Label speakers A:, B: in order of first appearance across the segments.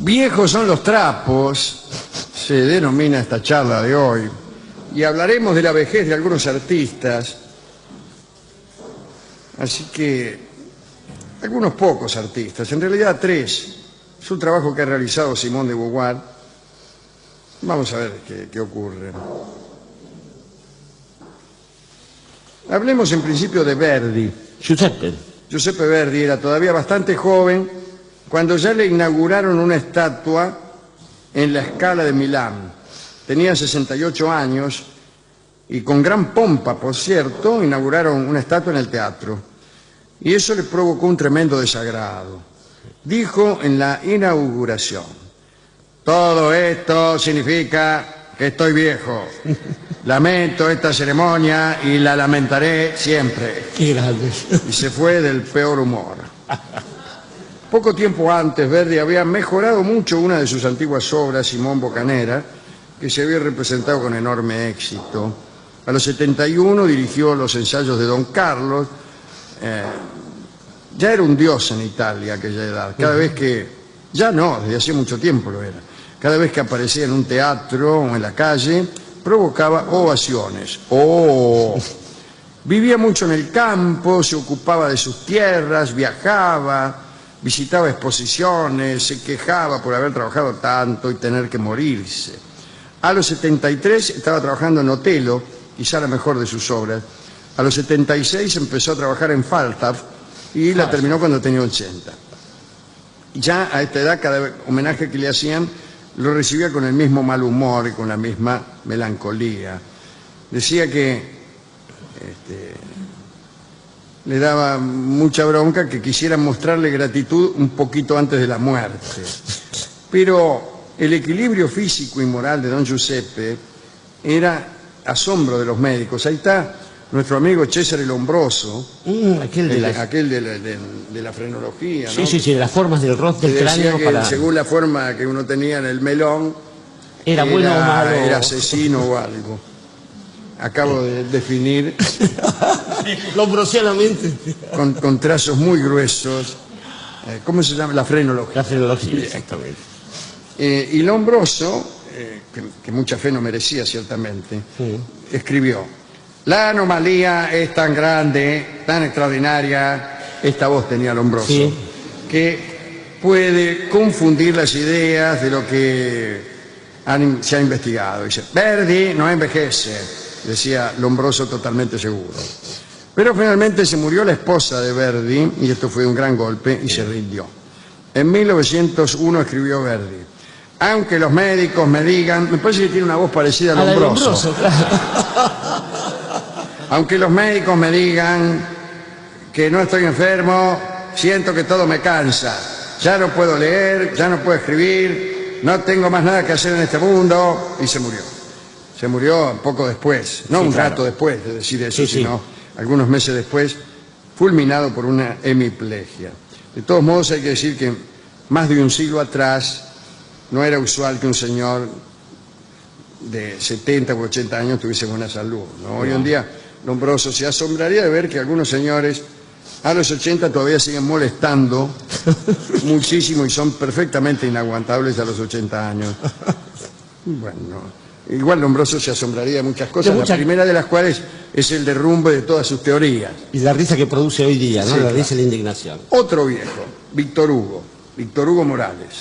A: Viejos son los trapos, se denomina esta charla de hoy, y hablaremos de la vejez de algunos artistas, así que algunos pocos artistas, en realidad tres. Es un trabajo que ha realizado Simone de Beauvoir. Vamos a ver qué ocurre. Hablemos en principio de Verdi. Giuseppe Verdi era todavía bastante joven cuando ya le inauguraron una estatua en la Scala de Milán. Tenía 68 años y con gran pompa, por cierto, inauguraron una estatua en el teatro. Y eso le provocó un tremendo desagrado. Dijo en la inauguración: todo esto significa que estoy viejo. Lamento esta ceremonia y la lamentaré siempre.
B: Qué grande.
A: Y se fue del peor humor. Poco tiempo antes, Verdi había mejorado mucho una de sus antiguas obras, Simón Boccanera, que se había representado con enorme éxito. A los 71 dirigió los ensayos de Don Carlos. Ya era un dios en Italia a aquella edad. Cada vez que... Ya no, desde hace mucho tiempo lo era. Cada vez que aparecía en un teatro o en la calle, provocaba ovaciones. ¡Oh! Vivía mucho en el campo, se ocupaba de sus tierras, viajaba, visitaba exposiciones, se quejaba por haber trabajado tanto y tener que morirse. A los 73 estaba trabajando en Otello, quizá la mejor de sus obras. A los 76 empezó a trabajar en Falstaff y la terminó cuando tenía 80. Ya a esta edad, cada homenaje que le hacían lo recibía con el mismo mal humor y con la misma melancolía. Decía que le daba mucha bronca que quisieran mostrarle gratitud un poquito antes de la muerte. Pero el equilibrio físico y moral de don Giuseppe era asombro de los médicos. Ahí está nuestro amigo Cesare Lombroso, aquel de la frenología, ¿no?
B: Sí, de las formas del rostro del cráneo.
A: Que según la forma que uno tenía en el melón,
B: era bueno o malo,
A: era asesino o algo. Acabo de definir
B: lombrosianamente
A: con trazos muy gruesos. ¿Cómo se llama? La frenología.
B: La frenología, exactamente.
A: Y Lombroso, que mucha fe no merecía ciertamente, escribió: la anomalía es tan grande, tan extraordinaria, esta voz tenía Lombroso, que puede confundir las ideas de lo que se ha investigado. Dice: Verdi no envejece, decía Lombroso totalmente seguro. Pero finalmente se murió la esposa de Verdi, y esto fue un gran golpe, y se rindió. En 1901 escribió Verdi: aunque los médicos me digan... Me parece que tiene una voz parecida a Lombroso. Aunque los médicos me digan que no estoy enfermo, siento que todo me cansa. Ya no puedo leer, ya no puedo escribir, no tengo más nada que hacer en este mundo. Y se murió. Se murió poco después, no un rato después de decir eso, sino algunos meses después, fulminado por una hemiplegia. De todos modos, hay que decir que más de un siglo atrás no era usual que un señor de 70 u 80 años tuviese buena salud, ¿no? Hoy en día Lombroso se asombraría de ver que algunos señores a los 80 todavía siguen molestando muchísimo y son perfectamente inaguantables a los 80 años. Bueno, igual Lombroso se asombraría de muchas cosas, la primera de las cuales es el derrumbe de todas sus teorías.
B: Y la risa que produce hoy día, ¿no? La risa y la indignación.
A: Otro viejo, Víctor Hugo Morales.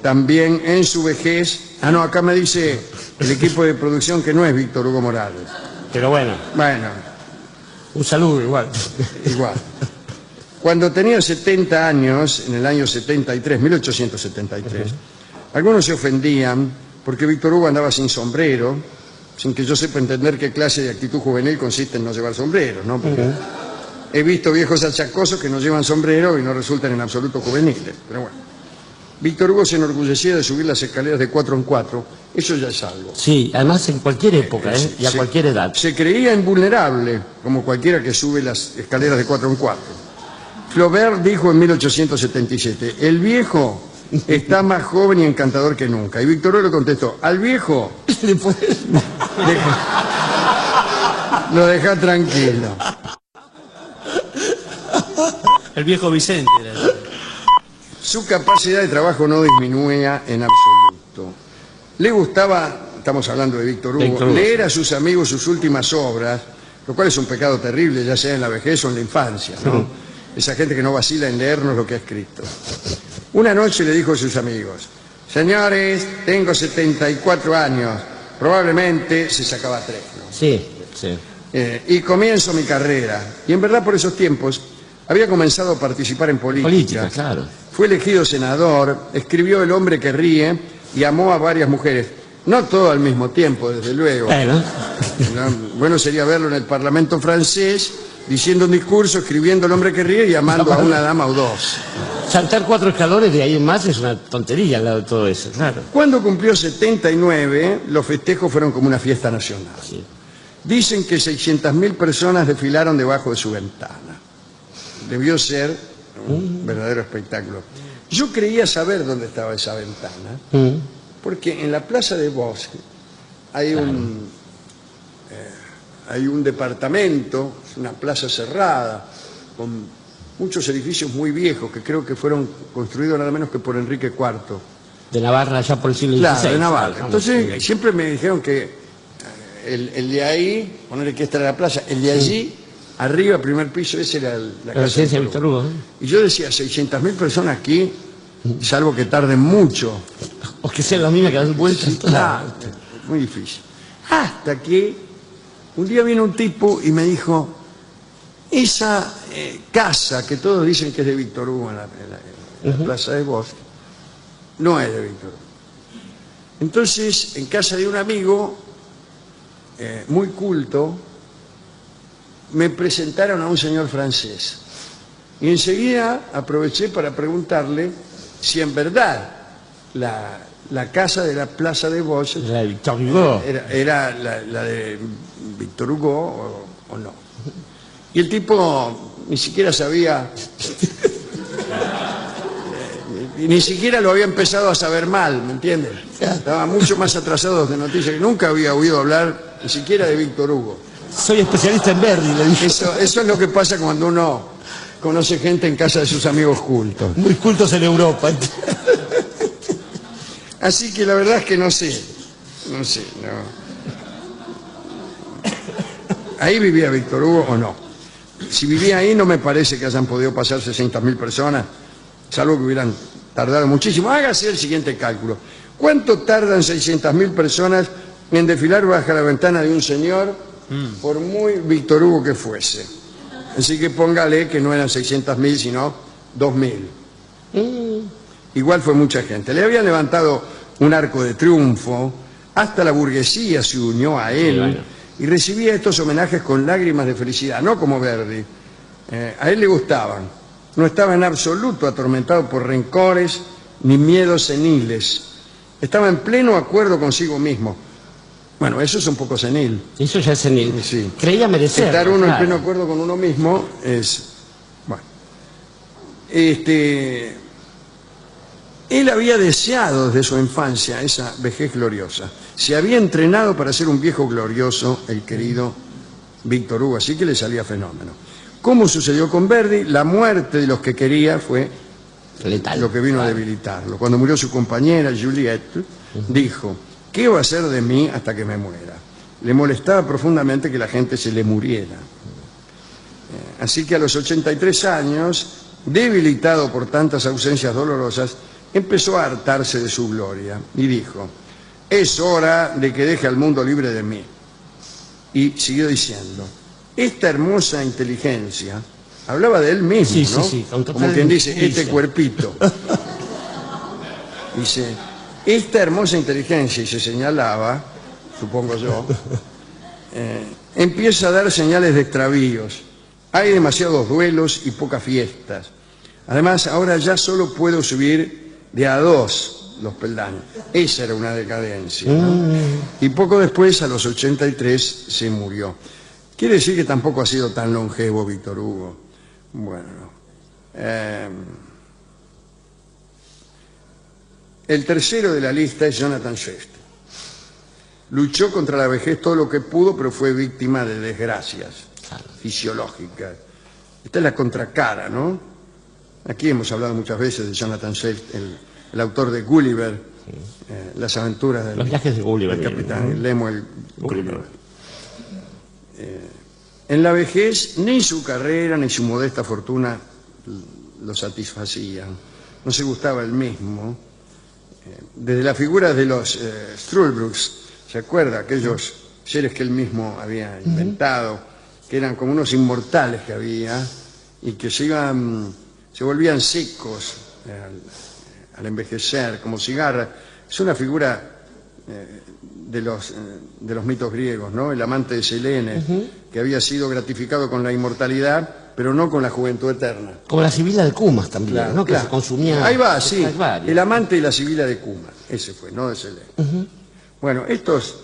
A: También en su vejez... no, acá me dice el equipo de producción que no es Víctor Hugo Morales.
B: Pero bueno.
A: Bueno.
B: Un saludo igual.
A: Igual. Cuando tenía 70 años, en el año 73, 1873, algunos se ofendían porque Víctor Hugo andaba sin sombrero, sin que yo sepa entender qué clase de actitud juvenil consiste en no llevar sombrero, ¿no? Porque he visto viejos achacosos que no llevan sombrero y no resultan en absoluto juveniles, pero bueno. Víctor Hugo se enorgullecía de subir las escaleras de 4 en 4, eso ya es algo.
B: Sí, además en cualquier época, y a cualquier edad.
A: Se creía invulnerable, como cualquiera que sube las escaleras de 4 en 4. Flaubert dijo en 1877, el viejo está más joven y encantador que nunca. Y Víctor Hugo le contestó, al viejo lo deja tranquilo.
B: El viejo Vicente.
A: Su capacidad de trabajo no disminuía en absoluto. Le gustaba, estamos hablando de Víctor Hugo, leer a sus amigos sus últimas obras, lo cual es un pecado terrible, ya sea en la vejez o en la infancia, ¿no? Esa gente que no vacila en leernos lo que ha escrito. Una noche le dijo a sus amigos: señores, tengo 74 años, probablemente se sacaba 3, ¿no?
B: Sí, sí.
A: Y comienzo mi carrera. Y en verdad por esos tiempos había comenzado a participar en política.
B: Claro.
A: Fue elegido senador, escribió El hombre que ríe y amó a varias mujeres. No todo al mismo tiempo, desde luego. Bueno sería verlo en el Parlamento francés, diciendo un discurso, escribiendo El hombre que ríe y amando a una dama o dos.
B: Saltar 4 escalones de ahí en más es una tontería al lado de todo eso, claro.
A: Cuando cumplió 79, los festejos fueron como una fiesta nacional.
B: Sí.
A: Dicen que 600.000 personas desfilaron debajo de su ventana. Debió ser un verdadero espectáculo. Yo creía saber dónde estaba esa ventana, porque en la Plaza de Bosque hay un departamento, una plaza cerrada, con muchos edificios muy viejos que creo que fueron construidos nada menos que por Enrique IV.
B: De Navarra, ya por el siglo XVI.
A: Claro, de Navarra. Entonces siempre me dijeron que el de ahí, ponerle que esta era la plaza, el de allí, arriba, primer piso, ese era la casa de
B: Víctor Hugo.
A: Y yo decía, 600.000 personas aquí, salvo que tarden mucho.
B: O que sean las mismas que dan vueltas.
A: Sí, claro, muy difícil. Hasta que un día vino un tipo y me dijo: esa casa que todos dicen que es de Víctor Hugo en la Plaza de Bosque, no es de Víctor Hugo. Entonces, en casa de un amigo muy culto, me presentaron a un señor francés. Y enseguida aproveché para preguntarle si en verdad la casa de la Plaza de Bosque
B: La de Víctor Hugo.
A: era la de Víctor Hugo o no. Y el tipo ni siquiera sabía, ni siquiera lo había empezado a saber mal, ¿me entiendes? Estaba mucho más atrasado de noticias, que nunca había oído hablar ni siquiera de Víctor Hugo.
B: Soy especialista en Verdi, le dije.
A: Eso es lo que pasa cuando uno conoce gente en casa de sus amigos cultos.
B: Muy cultos en Europa.
A: Así que la verdad es que no sé. ¿Ahí vivía Víctor Hugo o no? Si vivía ahí no me parece que hayan podido pasar 600.000 personas, salvo que hubieran tardado muchísimo. Hágase el siguiente cálculo. ¿Cuánto tardan 600.000 personas en desfilar bajo la ventana de un señor, por muy Víctor Hugo que fuese? Así que póngale que no eran 600.000, sino 2.000. Igual fue mucha gente. Le habían levantado un arco de triunfo, hasta la burguesía se unió a él y recibía estos homenajes con lágrimas de felicidad, no como Verdi. A él le gustaban. No estaba en absoluto atormentado por rencores ni miedos seniles. Estaba en pleno acuerdo consigo mismo. Bueno, eso es un poco senil.
B: Eso ya es senil.
A: Sí.
B: Creía merecer.
A: Estar uno en pleno acuerdo con uno mismo es... Bueno. Él había deseado desde su infancia esa vejez gloriosa. Se había entrenado para ser un viejo glorioso, el querido Víctor Hugo, así que le salía fenómeno. ¿Cómo sucedió con Verdi? La muerte de los que quería fue
B: letal,
A: lo que vino a debilitarlo. Cuando murió su compañera, Juliette, dijo: ¿qué va a hacer de mí hasta que me muera? Le molestaba profundamente que la gente se le muriera. Así que a los 83 años, debilitado por tantas ausencias dolorosas, empezó a hartarse de su gloria y dijo: es hora de que deje al mundo libre de mí. Y siguió diciendo: esta hermosa inteligencia, hablaba de él mismo, ¿no?
B: Sí,
A: como quien dice, este cuerpito. Dice, esta hermosa inteligencia, y se señalaba, supongo yo, empieza a dar señales de extravíos. Hay demasiados duelos y pocas fiestas. Además, ahora ya solo puedo subir de a 2 los peldaños. Esa era una decadencia, ¿no? Y poco después, a los 83, se murió. Quiere decir que tampoco ha sido tan longevo Víctor Hugo. Bueno, el tercero de la lista es Jonathan Swift. Luchó contra la vejez todo lo que pudo, pero fue víctima de desgracias fisiológicas. Esta es la contracara, ¿no? Aquí hemos hablado muchas veces de Jonathan Swift, el autor de Gulliver, las aventuras
B: Los viajes de Gulliver.
A: del capitán Lemuel Gulliver. En la vejez, ni su carrera ni su modesta fortuna lo satisfacían. No se gustaba él mismo. Desde la figura de los Struldbrugs, ¿se acuerda? Aquellos seres que él mismo había inventado, que eran como unos inmortales que había y que se volvían secos al envejecer, como cigarra. Es una figura de los mitos griegos, ¿no? El amante de Selene, que había sido gratificado con la inmortalidad, pero no con la juventud eterna.
B: Como la Sibila de Cumas también,
A: Claro,
B: ¿no? Que
A: claro.
B: se consumía...
A: Ahí va, sí.
B: Hay varios.
A: El amante y la Sibila de Cumas. Ese fue, no de Selene. Bueno, estos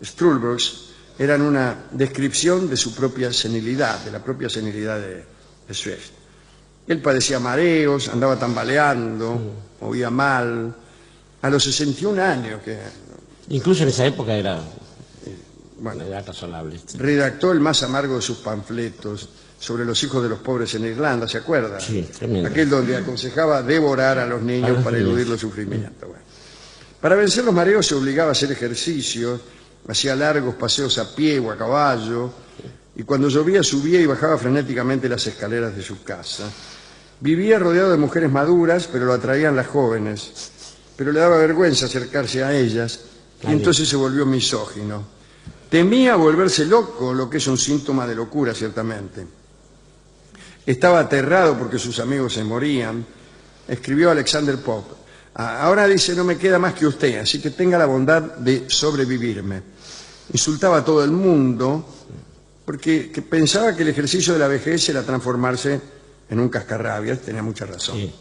A: Struldbrugs eran una descripción de su propia senilidad, de la propia senilidad de Swift. Él padecía mareos, andaba tambaleando, oía mal. A los 61 años, que
B: Incluso en esa época era
A: bueno,
B: una edad razonable.
A: redactó el más amargo de sus panfletos sobre los hijos de los pobres en Irlanda, ¿se acuerda?
B: Sí, tremendo.
A: Aquel donde aconsejaba devorar a los niños para eludir los sufrimientos. Bueno. Para vencer los mareos se obligaba a hacer ejercicios, hacía largos paseos a pie o a caballo, y cuando llovía subía y bajaba frenéticamente las escaleras de su casa. Vivía rodeado de mujeres maduras, pero lo atraían las jóvenes, pero le daba vergüenza acercarse a ellas, y entonces se volvió misógino. Temía volverse loco, lo que es un síntoma de locura, ciertamente. Estaba aterrado porque sus amigos se morían. Escribió Alexander Pope: ahora, dice, no me queda más que usted, así que tenga la bondad de sobrevivirme. Insultaba a todo el mundo porque pensaba que el ejercicio de la vejez era transformarse en un cascarrabias. Tenía mucha razón.
B: Sí.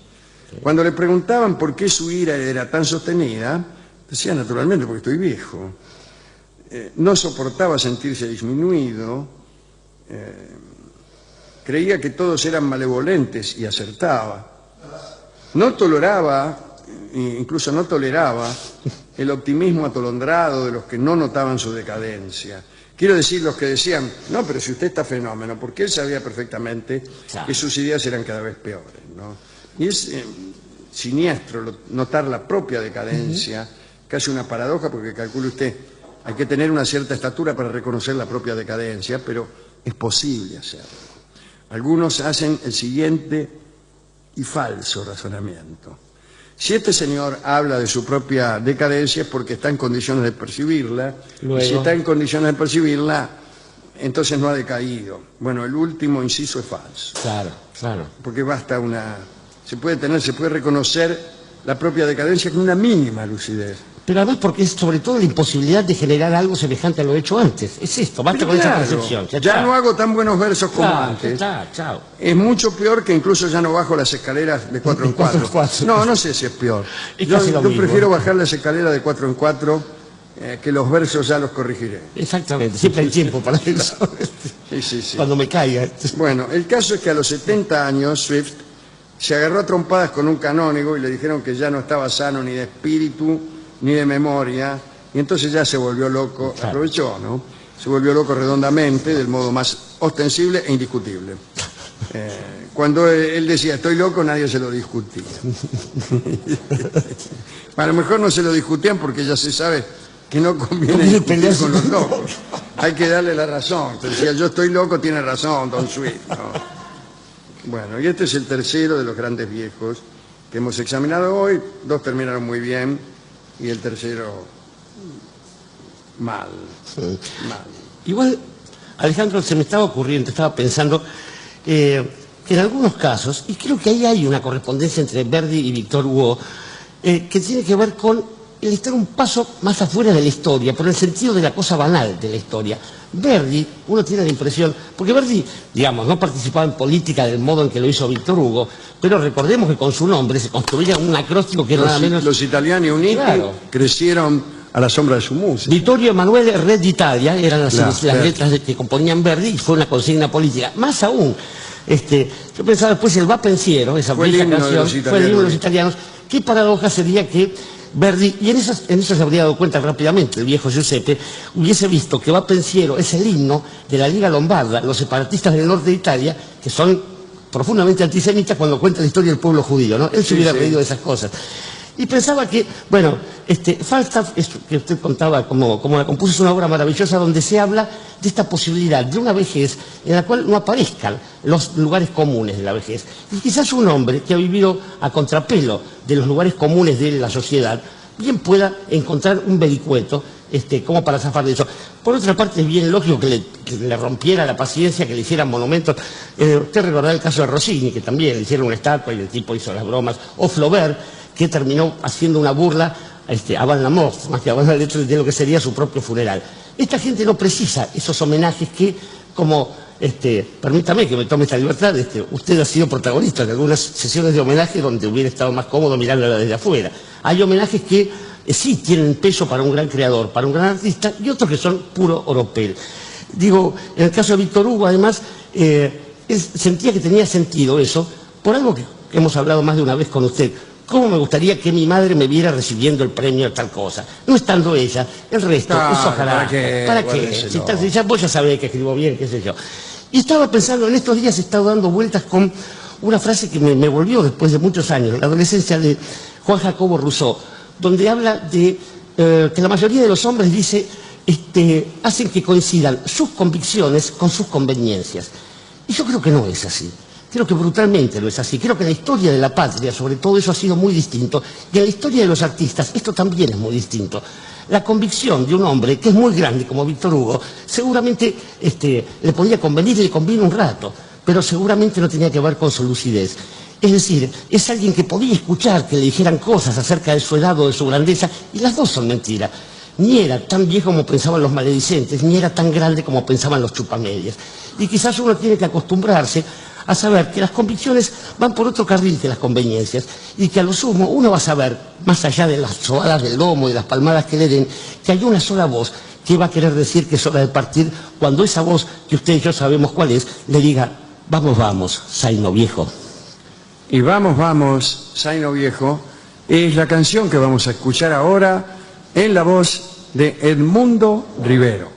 A: Cuando le preguntaban por qué su ira era tan sostenida, decía, naturalmente, porque estoy viejo. No soportaba sentirse disminuido, creía que todos eran malevolentes y acertaba. No toleraba, incluso no toleraba, el optimismo atolondrado de los que no notaban su decadencia. Quiero decir, los que decían, no, pero si usted está fenómeno, porque él sabía perfectamente que sus ideas eran cada vez peores, ¿no? Y es siniestro notar la propia decadencia, casi una paradoja, porque calcule usted, hay que tener una cierta estatura para reconocer la propia decadencia, pero es posible hacerlo. Algunos hacen el siguiente y falso razonamiento. Si este señor habla de su propia decadencia es porque está en condiciones de percibirla,
B: Luego...
A: y si está en condiciones de percibirla, entonces no ha decaído. Bueno, el último inciso es falso.
B: Claro, claro.
A: Porque basta se puede reconocer la propia decadencia con una mínima lucidez.
B: Pero además porque es sobre todo la imposibilidad de generar algo semejante a lo hecho antes. Es esto, basta
A: Pero
B: con esa
A: claro,
B: percepción.
A: Ya no hago tan buenos versos como antes.
B: Chao.
A: Es mucho peor que incluso ya no bajo las escaleras de 4 en 4. No sé si es peor.
B: Es casi lo
A: Yo
B: mismo.
A: prefiero bajar las escaleras de 4 en 4, que los versos ya los corregiré.
B: Exactamente, siempre hay tiempo para eso.
A: Sí.
B: Cuando me caiga.
A: Bueno, el caso es que a los 70 años Swift se agarró a trompadas con un canónigo y le dijeron que ya no estaba sano ni de espíritu ni de memoria, y entonces ya se volvió loco. Claro. Aprovechó, ¿no? Se volvió loco redondamente, del modo más ostensible e indiscutible. Cuando él decía estoy loco, nadie se lo discutía. A lo mejor no se lo discutían porque ya se sabe que no conviene discutir con los locos. Hay que darle la razón. Pero decía yo estoy loco, tiene razón, don Swift, ¿no? Bueno, y este es el tercero de los grandes viejos que hemos examinado hoy. 2 terminaron muy bien y el tercero mal.
B: Igual, Alejandro, se me estaba ocurriendo, estaba pensando que en algunos casos, y creo que ahí hay una correspondencia entre Verdi y Victor Hugo, que tiene que ver con el estar un paso más afuera de la historia, por el sentido de la cosa banal de la historia. Verdi, uno tiene la impresión, porque Verdi, digamos, no participaba en política del modo en que lo hizo Victor Hugo, pero recordemos que con su nombre se construía un acróstico que era nada menos...
A: Los italiani uniti, claro, crecieron a la sombra de su música.
B: Vittorio Emanuele Re d'Italia eran las
A: claro.
B: letras que componían Verdi, y fue una consigna política. Más aún, yo pensaba después el Va Pensiero, esa bella canción, fue el himno de los italianos. Qué paradoja sería que Verdi, y en eso se habría dado cuenta rápidamente el viejo Giuseppe, hubiese visto que Va Pensiero es el himno de la Liga Lombarda, los separatistas del norte de Italia, que son profundamente antisemita cuando cuenta la historia del pueblo judío, ¿no? Él se hubiera reído de esas cosas. Y pensaba que, bueno, Falstaff, que usted contaba como la compuso, es una obra maravillosa donde se habla de esta posibilidad de una vejez en la cual no aparezcan los lugares comunes de la vejez. Y quizás un hombre que ha vivido a contrapelo de los lugares comunes de la sociedad, bien pueda encontrar un vericueto como para zafar de eso. Por otra parte, es bien lógico que le rompiera la paciencia, que le hicieran monumentos. Usted recordará el caso de Rossini, que también le hicieron una estatua y el tipo hizo las bromas. O Flaubert, que terminó haciendo una burla a Van la Mort, más que a Van el hecho de lo que sería su propio funeral. Esta gente no precisa esos homenajes que, como, permítame que me tome esta libertad, usted ha sido protagonista de algunas sesiones de homenaje donde hubiera estado más cómodo mirándola desde afuera. Hay homenajes que sí tienen peso para un gran creador, para un gran artista, y otros que son puro oropel. Digo, en el caso de Víctor Hugo, además, sentía que tenía sentido eso, por algo que hemos hablado más de una vez con usted. ¿Cómo me gustaría que mi madre me viera recibiendo el premio de tal cosa? No estando ella, el resto, eso ojalá. ¿Para qué? Si vos ya sabés que escribo bien, qué sé yo. Y estaba pensando, en estos días he estado dando vueltas con una frase que me volvió después de muchos años, la adolescencia de Juan Jacobo Rousseau, donde habla de que la mayoría de los hombres, dice, hacen que coincidan sus convicciones con sus conveniencias. Y yo creo que no es así. Creo que brutalmente no es así. Creo que en la historia de la patria, sobre todo, eso ha sido muy distinto. Y en la historia de los artistas, esto también es muy distinto. La convicción de un hombre que es muy grande, como Víctor Hugo, seguramente le podía convenir y le convino un rato, pero seguramente no tenía que ver con su lucidez. Es decir, es alguien que podía escuchar que le dijeran cosas acerca de su edad o de su grandeza, y las dos son mentiras. Ni era tan viejo como pensaban los maledicentes, ni era tan grande como pensaban los chupamedias. Y quizás uno tiene que acostumbrarse a saber que las convicciones van por otro carril que las conveniencias, y que a lo sumo uno va a saber, más allá de las sobadas del lomo y las palmadas que le den, que hay una sola voz que va a querer decir que es hora de partir, cuando esa voz, que usted y yo sabemos cuál es, le diga: vamos, vamos, Zaino viejo.
A: Y vamos, vamos, Zaino viejo, es la canción que vamos a escuchar ahora en la voz de Edmundo Rivero.